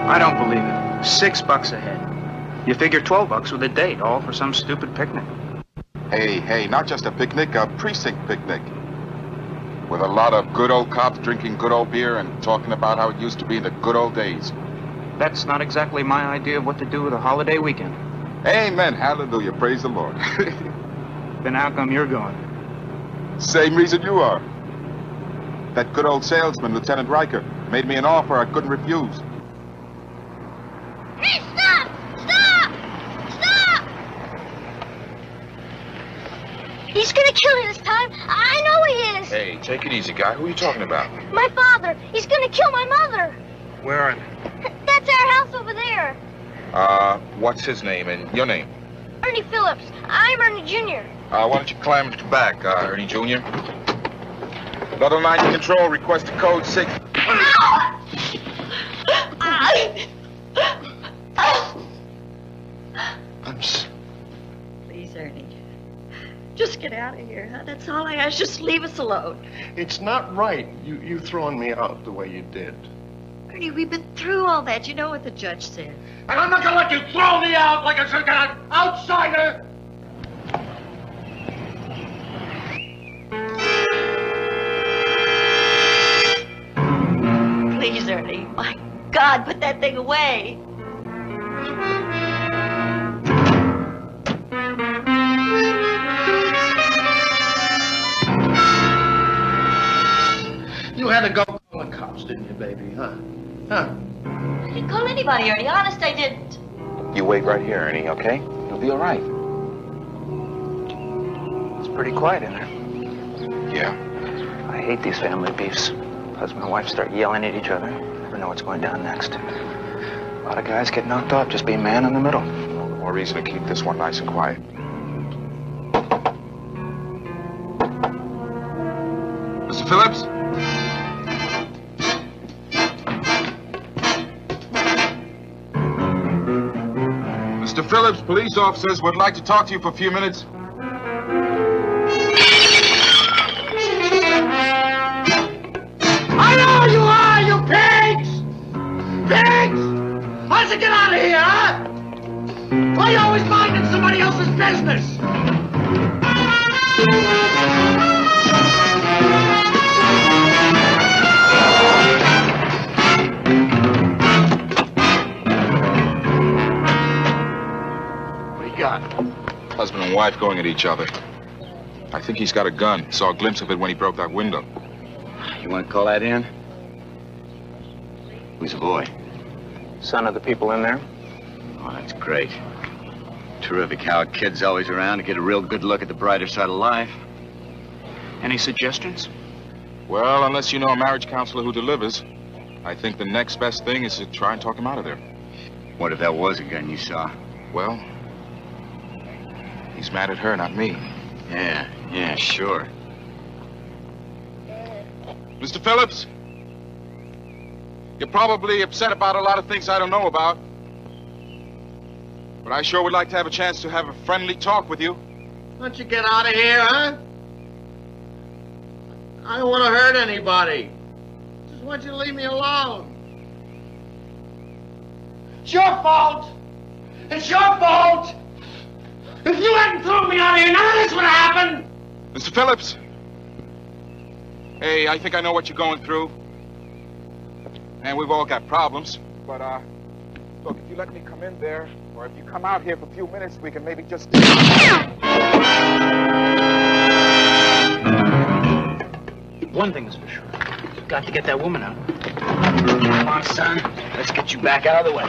I don't believe it. $6 a head. You figure $12 with a date, all for some stupid picnic. Hey, not just a picnic, a precinct picnic. With a lot of good old cops drinking good old beer and talking about how it used to be in the good old days. That's not exactly my idea of what to do with a holiday weekend. Amen, hallelujah, praise the Lord. Then how come you're going? Same reason you are. That good old salesman, Lieutenant Riker, made me an offer I couldn't refuse. Hey, stop! Stop! Stop! He's gonna kill you this time. I know he is. Hey, take it easy, guy. Who are you talking about? My father. He's gonna kill my mother. Where are they? That's our house over there. What's his name and your name? Ernie Phillips. I'm Ernie Jr. Why don't you climb to the back, Ernie Jr.? Level 90 control, request code 6. Please, Ernie. Just get out of here, huh? That's all I ask. Just leave us alone. It's not right, you throwing me out the way you did. Ernie, we've been through all that. You know what the judge said. And I'm not gonna let you throw me out like an outsider! Please, Ernie. My God, put that thing away. You had to go call the cops, didn't you, baby, huh? Huh? I didn't call anybody, Ernie. Honest, I didn't. You wait right here, Ernie, okay? You'll be all right. It's pretty quiet in there. Yeah. I hate these family beefs. Husband and wife start yelling at each other. Never know what's going down next. A lot of guys get knocked off just being man in the middle. All the more reason to keep this one nice and quiet. Mr. Phillips? Mr. Phillips, police officers would like to talk to you for a few minutes. I know you are, you pigs! Pigs! Why don't you get out of here, huh? Why are you always minding somebody else's business? What do you got? Husband and wife going at each other. I think he's got a gun. Saw a glimpse of it when he broke that window. You want to call that in? Who's the boy? Son of the people in there. Oh, that's great. Terrific how a kid's always around to get a real good look at the brighter side of life. Any suggestions? Well, unless you know a marriage counselor who delivers, I think the next best thing is to try and talk him out of there. What if that was a gun you saw? Well, he's mad at her, not me. Yeah, sure. Mr. Phillips, you're probably upset about a lot of things I don't know about. But I sure would like to have a chance to have a friendly talk with you. Why don't you get out of here, huh? I don't want to hurt anybody. Just want you to leave me alone. It's your fault. It's your fault. If you hadn't thrown me out of here, none of this would have happened. Mr. Phillips. Hey, I think I know what you're going through. And we've all got problems. But, look, if you let me come in there, or if you come out here for a few minutes, we can maybe just... One thing is for sure. You've got to get that woman out. Come on, son. Let's get you back out of the way.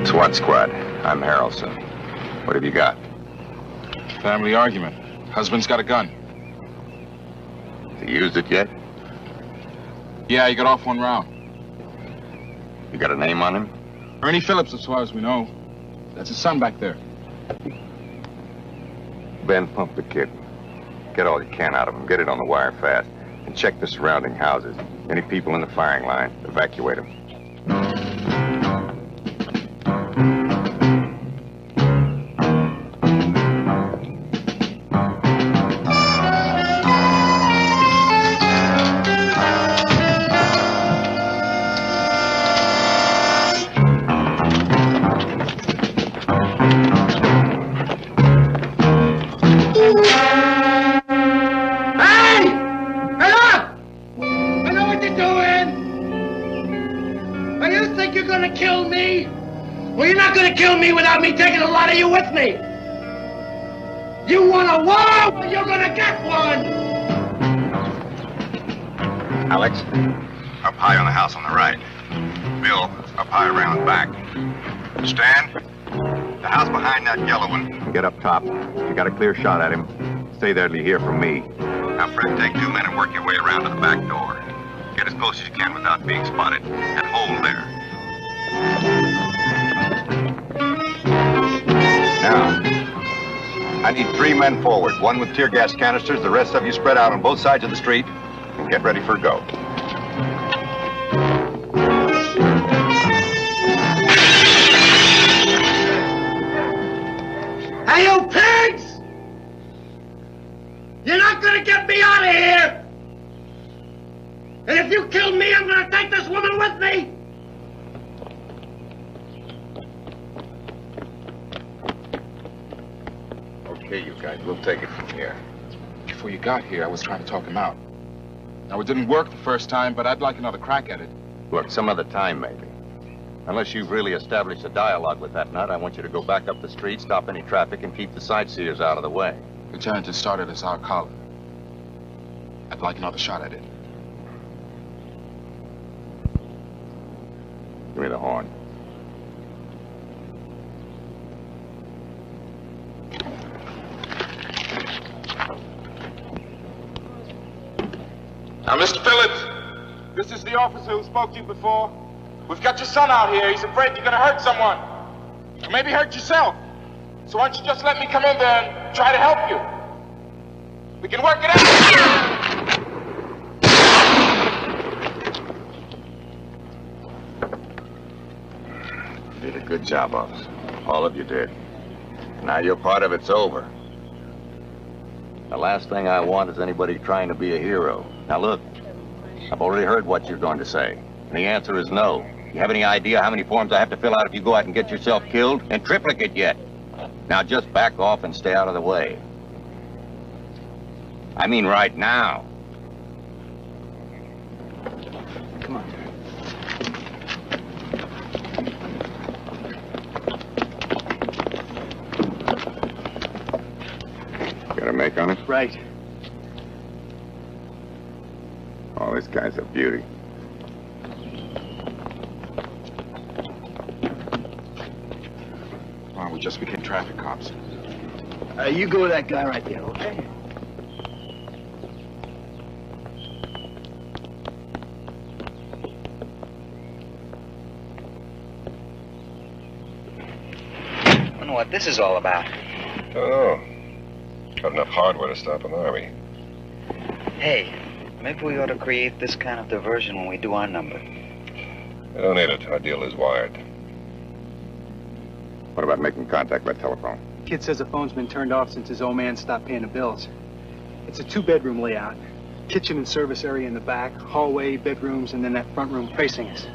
SWAT squad. I'm Harrelson. What have you got? Family argument. Husband's got a gun. Has he used it yet? Yeah, he got off one round. You got a name on him? Ernie Phillips, as far as we know. That's his son back there. Ben, pump the kid. Get all you can out of him. Get it on the wire fast. And check the surrounding houses. Any people in the firing line, evacuate them. Me taking a lot of you with me. You want a war? Well, you're gonna get one. Alex, up high on the house on the right. Bill, up high around back. Stan, the house behind that yellow one. Get up top. You got a clear shot at him. Stay there till you hear from me. Now, Fred, take 2 men and work your way around to the back door. Get as close as you can without being spotted. And hold there. Now, I need 3 men forward, 1 with tear gas canisters, the rest of you spread out on both sides of the street, and get ready for a go. Hey, you pigs! You're not gonna get me out of here! And if you kill me, I'm gonna take this woman with me! Okay, you guys, we'll take it from here. Before you got here, I was trying to talk him out. Now, it didn't work the first time, but I'd like another crack at it. Look, some other time, maybe. Unless you've really established a dialogue with that nut, I want you to go back up the street, stop any traffic, and keep the sightseers out of the way. Lieutenant has started as our collar. I'd like another shot at it. Give me the horn. Now, Mr. Phillips, this is the officer who spoke to you before. We've got your son out here. He's afraid you're going to hurt someone. Or maybe hurt yourself. So why don't you just let me come in there and try to help you? We can work it out. You did a good job, officer. All of you did. Now your part of it's over. The last thing I want is anybody trying to be a hero. Now look, I've already heard what you're going to say. And the answer is no. You have any idea how many forms I have to fill out if you go out and get yourself killed? And triplicate yet. Now just back off and stay out of the way. I mean right now. Come on. Got a make on it? Right. Oh, this guy's a beauty. Well, we just became traffic cops. You go with that guy right there, okay? I don't know what this is all about. Oh. Got enough hardware to stop an army. Hey, maybe we ought to create this kind of diversion when we do our number. I don't need it. Our deal is wired. What about making contact by telephone? Kid says the phone's been turned off since his old man stopped paying the bills. It's a 2-bedroom layout. Kitchen and service area in the back, hallway, bedrooms, and then that front room facing us.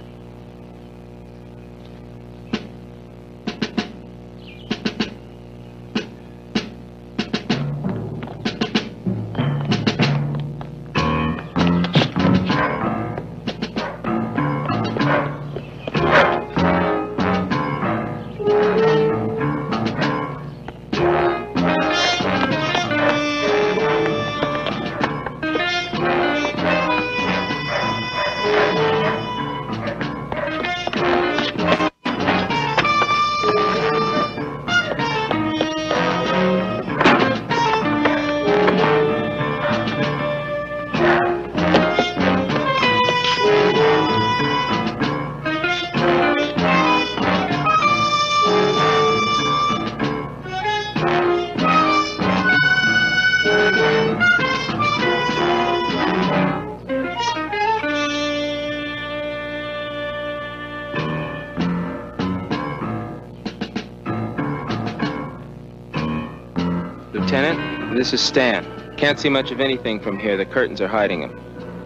Lieutenant, this is Stan. Can't see much of anything from here. The curtains are hiding him.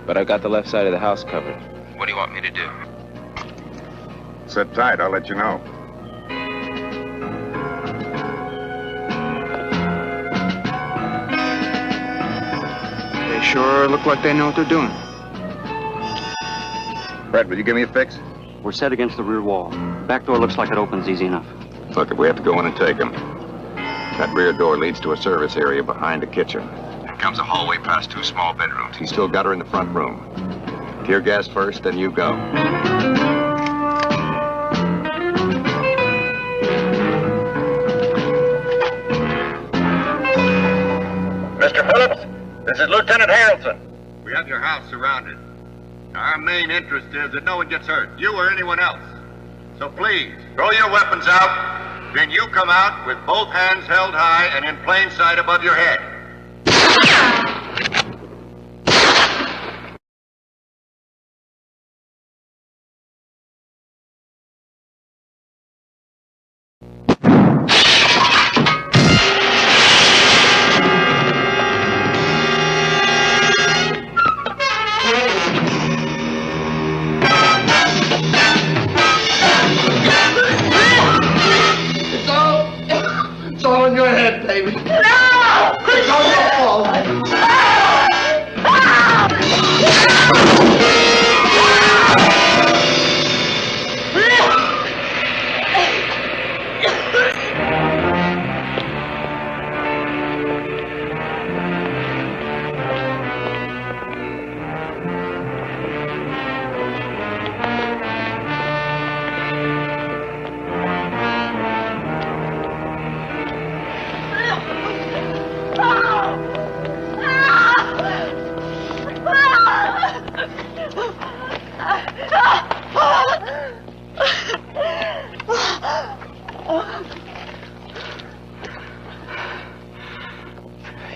But I've got the left side of the house covered. What do you want me to do? Sit tight. I'll let you know. They sure look like they know what they're doing. Fred, will you give me a fix? We're set against the rear wall. Back door looks like it opens easy enough. Look, if we have to go in and take him, that rear door leads to a service area behind the kitchen. Then comes a hallway past 2 small bedrooms. He's still got her in the front room. Tear gas first, then you go. Mr. Phillips, this is Lieutenant Harrelson. We have your house surrounded. Our main interest is that no one gets hurt, you or anyone else. So please, throw your weapons out. Then you come out with both hands held high and in plain sight above your head. It's all in your head, baby. No! It's all your fault.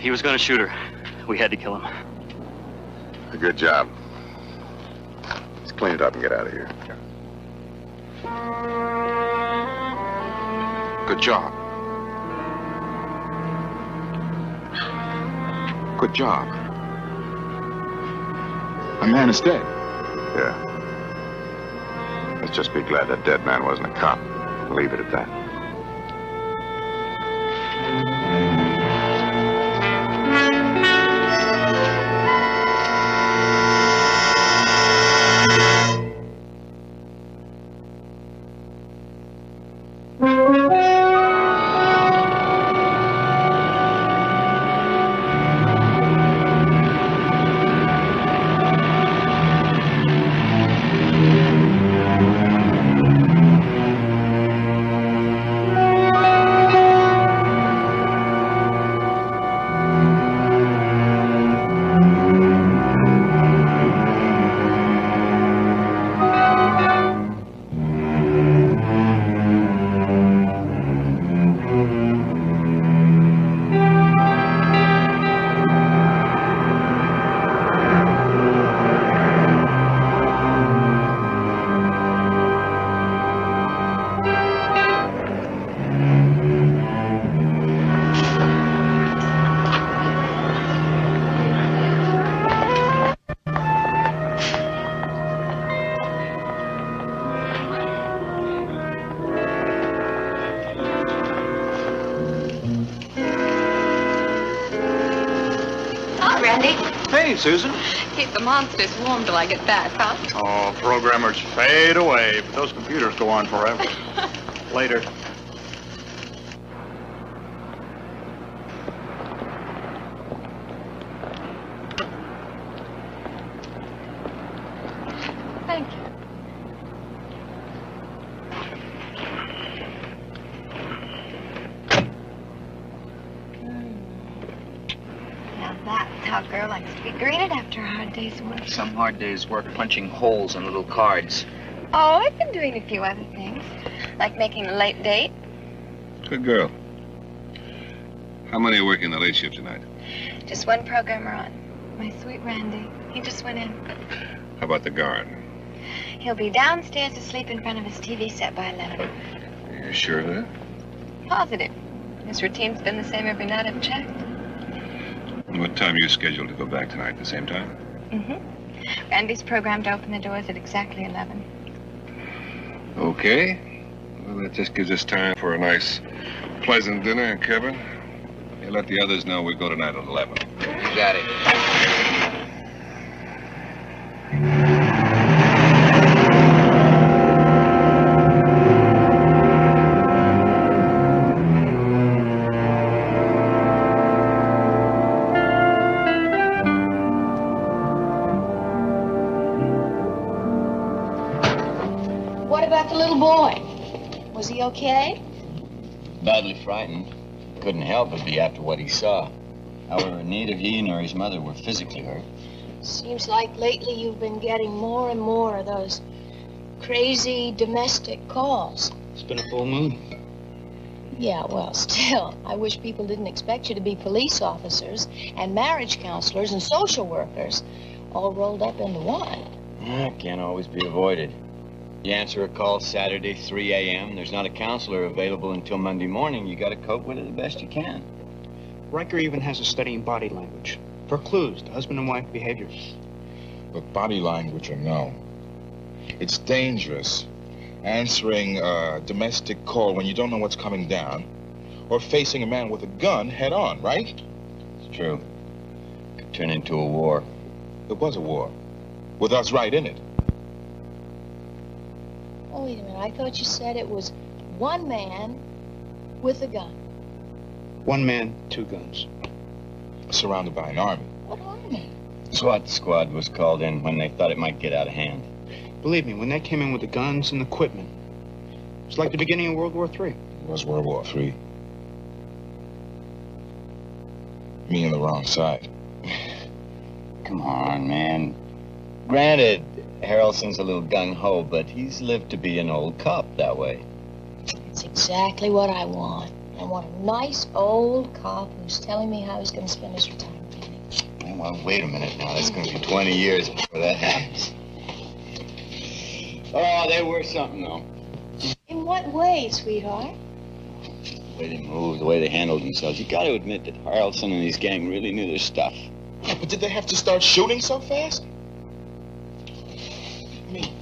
He was going to shoot her. We had to kill him. A good job. Let's clean it up and get out of here. Good job. Good job. A man is dead. Yeah. Let's just be glad that dead man wasn't a cop. Leave it at that. Randy. Hey, Susan. Keep the monsters warm till I get back, huh? Oh, programmers fade away, but those computers go on forever. Later. Thank you. Now that's how a girl likes to be greeted after a hard day's work. Some hard day's work punching holes in little cards. Oh, I've been doing a few other things, like making a late date. Good girl. How many are working the late shift tonight? Just one programmer on. My sweet Randy. He just went in. How about the guard? He'll be downstairs asleep in front of his TV set by 11. Are you sure of that? Positive. His routine's been the same every night I've checked. What time are you scheduled to go back tonight? The same time? Mm-hmm. Randy's programmed to open the doors at exactly 11. Okay. Well, that just gives us time for a nice, pleasant dinner, Kevin. You let the others know we go tonight at 11. You got it. What about the little boy? Was he okay? Badly frightened. Couldn't help but be after what he saw. However, neither he nor his mother were physically hurt. Seems like lately you've been getting more and more of those crazy domestic calls. It's been a full moon. Yeah, well, still, I wish people didn't expect you to be police officers and marriage counselors and social workers all rolled up into one. Can't always be avoided. You answer a call Saturday, 3 a.m., there's not a counselor available until Monday morning. You gotta cope with it the best you can. Riker even has a study in body language for clues to husband and wife behavior. But body language or no, it's dangerous answering a domestic call when you don't know what's coming down or facing a man with a gun head on, right? It's true. Could turn into a war. It was a war, with us right in it. Oh, wait a minute. I thought you said it was one man with a gun. One man, two guns. Surrounded by an army. What army? SWAT squad was called in when they thought it might get out of hand. Believe me, when they came in with the guns and equipment, it's like the beginning of World War III. It was World War III. Me on the wrong side. Come on, man. Granted, Harrelson's a little gung-ho, but he's lived to be an old cop that way. It's exactly what I want. I want a nice old cop who's telling me how he's going to spend his retirement. Well, wait a minute now. That's going to be 20 years before that happens. Oh, they were something, though. In what way, sweetheart? The way they moved, the way they handled themselves. You got to admit that Harrelson and his gang really knew their stuff. Yeah, but did they have to start shooting so fast? I mean,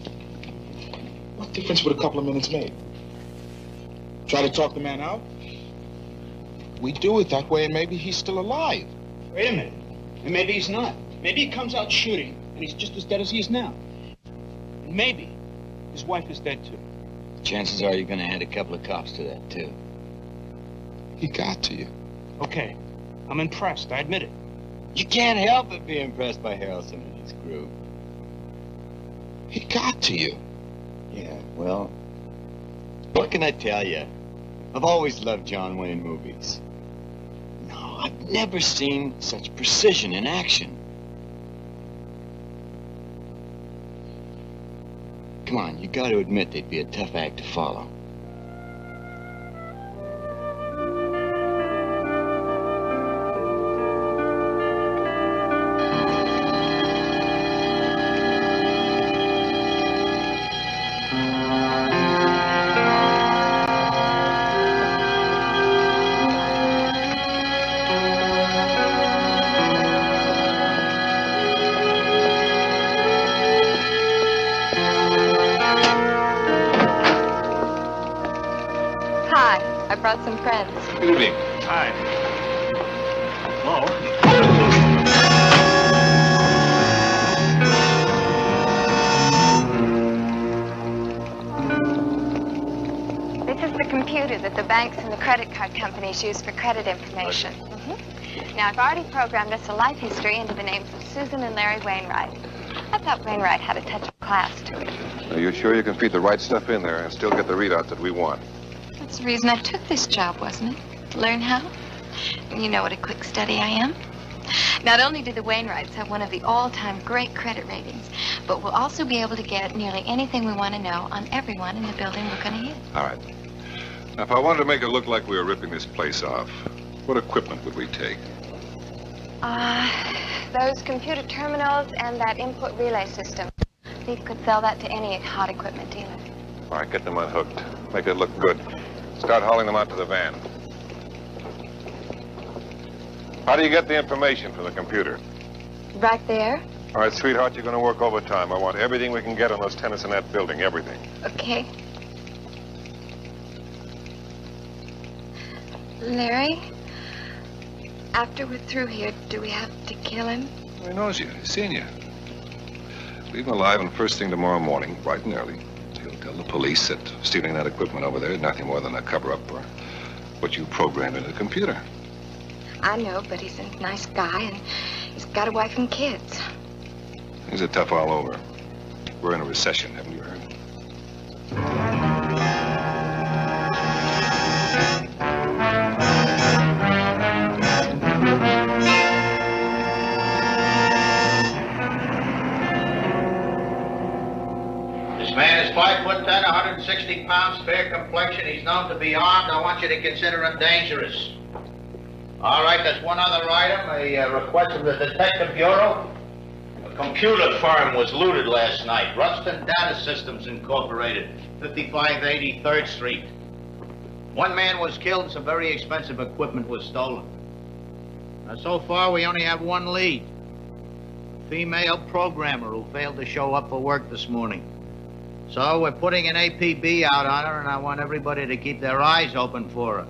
what difference would a couple of minutes make? Try to talk the man out? We do it that way, and maybe he's still alive. Wait a minute. And maybe he's not. Maybe he comes out shooting, and he's just as dead as he is now. And maybe his wife is dead, too. Chances are you're going to add a couple of cops to that, too. He got to you. Okay. I'm impressed. I admit it. You can't help but be impressed by Harrelson and his crew. He got to you. Yeah, well, what can I tell you? I've always loved John Wayne movies. No, I've never seen such precision in action. Come on, you got to admit they'd be a tough act to follow. I brought some friends. Good evening. Hi. Hello. computer that the banks and the credit card companies use for credit information. Now, I've already programmed us a life history into the names of Susan and Larry Wainwright. I thought Wainwright had a touch of class to it. Are you sure you can feed the right stuff in there and still get the readouts that we want? That's the reason I took this job, wasn't it? Learn how? You know what a quick study I am. Not only do the Wainwrights have one of the all-time great credit ratings, but we'll also be able to get nearly anything we want to know on everyone in the building we're going to hit. All right. Now, if I wanted to make it look like we were ripping this place off, what equipment would we take? Those computer terminals and that input relay system. Steve could sell that to any hot equipment dealer. All right, get them unhooked. Make it look good. Start hauling them out to the van. How do you get the information from the computer? Right there. All right, sweetheart, you're going to work overtime. I want everything we can get on those tenants in that building, everything. Okay. Larry, after we're through here, do we have to kill him? He knows you. He's seen you. Leave him alive, and first thing tomorrow morning, bright and early, he'll tell the police that stealing that equipment over there is nothing more than a cover-up for what you programmed into the computer. I know, but he's a nice guy, and he's got a wife and kids. He's a tough all over. We're in a recession, haven't you heard? This man is 5'10", 160 pounds, fair complexion. He's known to be armed. I want you to consider him dangerous. All right, there's one other item, a request from the Detective Bureau. A computer firm was looted last night. Ruston Data Systems Incorporated, 5580 3rd Street. One man was killed and some very expensive equipment was stolen. Now, so far, we only have one lead. A female programmer who failed to show up for work this morning. So we're putting an APB out on her, and I want everybody to keep their eyes open for her.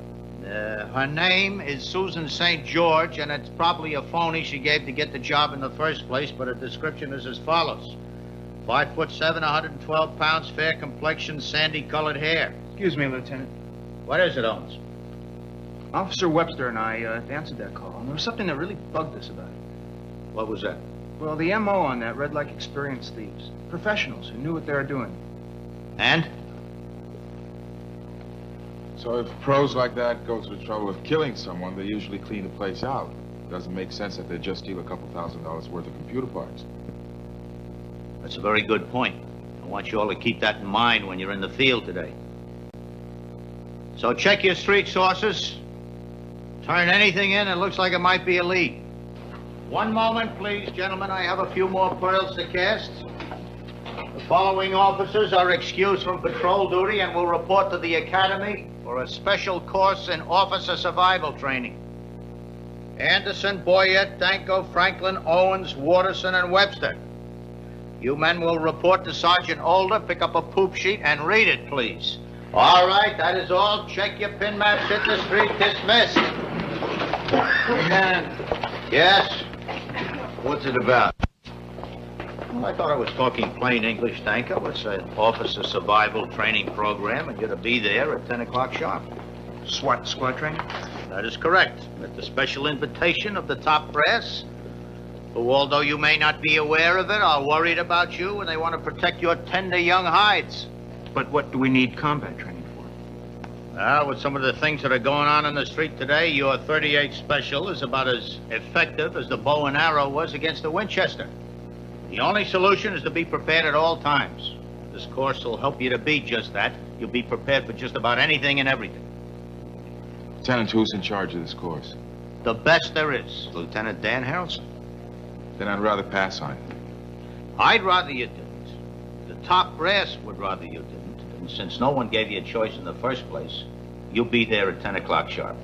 Her name is Susan St. George, and it's probably a phony she gave to get the job in the first place, but her description is as follows. 5'7", 112 pounds, fair complexion, sandy-colored hair. Excuse me, Lieutenant. What is it, Owens? Officer Webster and I answered that call, and there was something that really bugged us about it. What was that? Well, the M.O. on that read like experienced thieves. Professionals who knew what they were doing. And? So if pros like that go to the trouble of killing someone, they usually clean the place out. It doesn't make sense that they just steal a couple $1,000s worth of computer parts. That's a very good point. I want you all to keep that in mind when you're in the field today. So check your street sources. Turn anything in that looks like it might be a lead. One moment, please, gentlemen. I have a few more pearls to cast. The following officers are excused from patrol duty and will report to the academy for a special course in officer survival training. Anderson, Boyette, Danko, Franklin, Owens, Waterson, and Webster. You men will report to Sergeant Older, pick up a poop sheet, and read it, please. All right, that is all. Check your pin maps, hit the street, dismissed. Yes? What's it about? Well, I thought I was talking plain English, Danko. It's an officer survival training program, and you're to be there at 10 o'clock sharp. SWAT squad training? That is correct. At the special invitation of the top brass, who, although you may not be aware of it, are worried about you, and they want to protect your tender young hides. But what do we need combat training for? Well, with some of the things that are going on in the street today, your 38 Special is about as effective as the bow and arrow was against the Winchester. The only solution is to be prepared at all times. This course will help you to be just that. You'll be prepared for just about anything and everything. Lieutenant, who's in charge of this course? The best there is, Lieutenant Dan Harrelson. Then I'd rather pass on it. I'd rather you didn't. The top brass would rather you didn't. And since no one gave you a choice in the first place, you'll be there at 10 o'clock sharp.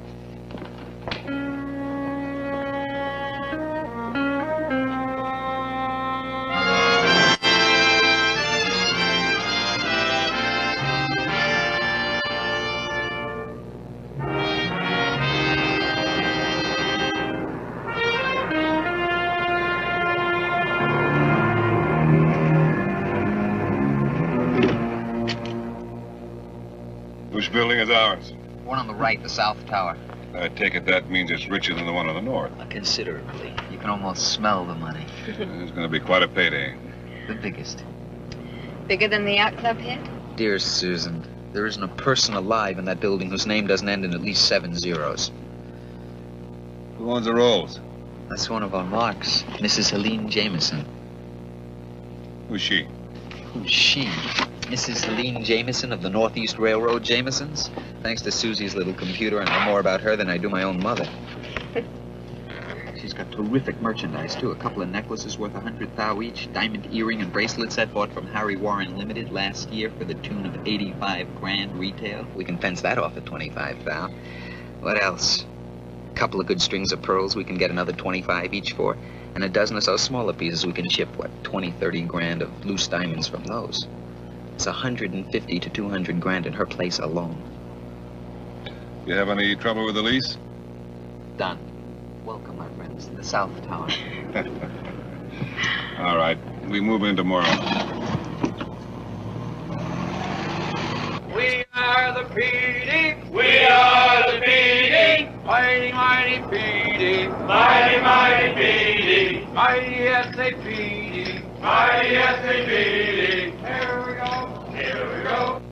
Which building is is ours? One on the right, the south tower. I take it that means it's richer than the one on the north. Considerably. You can almost smell the money. It's going to be quite a payday. The biggest. Bigger than the yacht club hit? Dear Susan, there isn't a person alive in that building whose name doesn't end in at least 7 zeros. Who owns the rolls? That's one of our marks, Mrs. Helene Jameson. Who's she? Who's she? Mrs. Helene Jameson of the Northeast Railroad Jamesons. Thanks to Susie's little computer, I know more about her than I do my own mother. She's got terrific merchandise, too. A couple of necklaces worth 100 thou each, diamond earring and bracelet set bought from Harry Warren Limited last year for the tune of 85 grand retail. We can fence that off at 25 thou. What else? A couple of good strings of pearls we can get another 25 each for, and a dozen or so smaller pieces we can ship, 20, 30 grand of loose diamonds from those. It's 150 to 200 grand in her place alone. You have any trouble with the lease? Done. Welcome, my friends, to the South Tower. All right. We move in tomorrow. We are the PD. We are the PD. Mighty, mighty PD. Mighty, mighty PD. Mighty S.W.A.T. Mighty S.W.A.T. Here we go. Here we go.